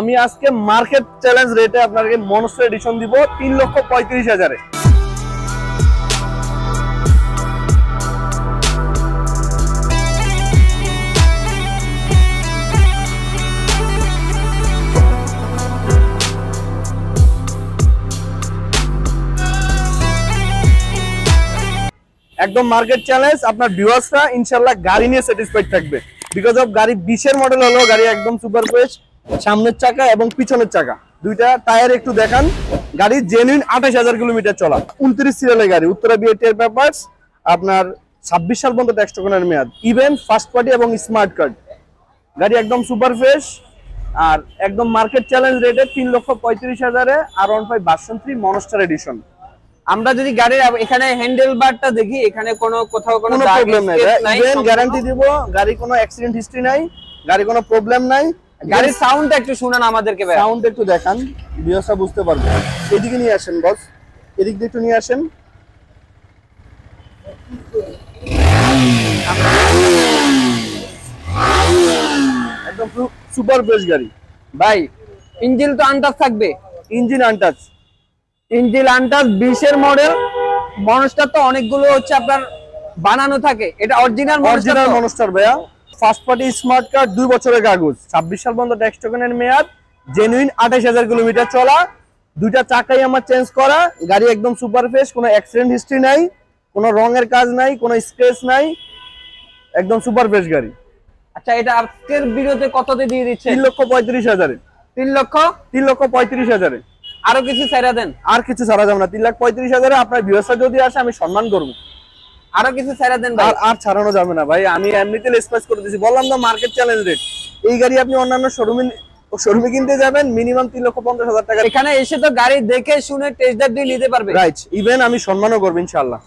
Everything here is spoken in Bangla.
আমি আজকে মার্কেট চ্যালেঞ্জ রেটে আপনাকে মনস্টার এডিশন দিব 3,35,000-এ। একদম মার্কেট চ্যালেঞ্জ। আপনার ভিউয়ার্সরা ইনশাআল্লাহ গাড়ি নিয়ে স্যাটিসফাইড থাকবে, বিকজ অফ গাড়ি 20-এর মডেল হলো, গাড়ি একদম সুপার ফ্রেশ, সামনের চাকা এবং পিছনের চাকা দুইটা টায়ার একটু দেখান। গাড়ি জেনুইন 28,000 কিলোমিটার চলা, 29 সিরিয়ালের গাড়ি, উত্তরা বিএটিআর পেপারস, আপনার 26 সাল পর্যন্ত ট্যাক্স টোকেনের মেয়াদ, ইভেন ফার্স্ট পার্টি এবং স্মার্ট কার্ড। গাড়ি একদম সুপার ফ্রেশ আর একদম মার্কেট চ্যালেঞ্জ রেটে 3,35,000-এ R15 ভার্সন 3 মনস্টার এডিশন। আমরা যদি গাড়ির এখানে হ্যান্ডেল বারটা দেখি, এখানে কোথাও কোনো প্রবলেম নাই, ইভেন গ্যারান্টি দিব, গাড়ি কোনো অ্যাক্সিডেন্ট হিস্ট্রি নাই, গাড়ি কোনো প্রবলেম নাই। গাড়ির সাউন্ডটা একটু শুনান আমাদেরকে ভাই, সাউন্ড একটু দেখান, ভিউয়ার্সরা বুঝতে পারবে। এদিকে নিয়ে আসেন বস, এদিক দিয়ে একটু নিয়ে আসেন। একদম সুপার ফ্রেশ গাড়ি ভাই। ইঞ্জিন তো আনটাচ থাকবে, ইঞ্জিন আনটাচ, ইঞ্জিন আনটাচ 20-এর মডেল মনস্টার। তো অনেকগুলো হচ্ছে আপনার বানানো থাকে, এটা অরিজিনাল মনস্টার ভাইয়া। ফার্স্ট পার্টি স্মার্ট কার্ড, 2 বছরের কাগজ, 26 সাল পর্যন্ত ট্যাক্স টোকেনের মেয়াদ, জেনুইন 28,000 কিলোমিটার চলা, দুইটা চাকাই আমার চেঞ্জ করা, গাড়ি একদম সুপার ফ্রেশ, কোনো অ্যাক্সিডেন্ট হিস্ট্রি নাই, কোনো রঙের কাজ নাই, কোনো স্ক্র্যাচ নাই, একদম সুপার ফ্রেশ গাড়ি। আচ্ছা, এটা আজকের ভিডিওতে কততে দিয়ে দিচ্ছে? 3,35,000-এ। 3,35,000-এ। আরো কিছু ছাড়া দেন? আর কিছু ছাড়া যাবে না, 3,35,000-এ। আপনার ভিউয়ার্সরা যদি আসে আমি সম্মান করবো, আরো কিছু ছাড়া দেন ভাই। আর ছাড়ানো যাবে না ভাই, আমি এমনিতে স্পেস করে দিয়েছি, বললাম না মার্কেট চ্যালেঞ্জ রেট। এই গাড়ি আপনি অন্যান্য শোরুমে কিনতে যাবেন মিনিমাম 3,50,000 টাকা। এখানে এসে তো গাড়ি দেখে শুনে টেস্ট ড্রাইভ দিয়ে নিতে পারবে, রাইট। ইভেন আমি সম্মানও করবো ইনশাআল্লাহ।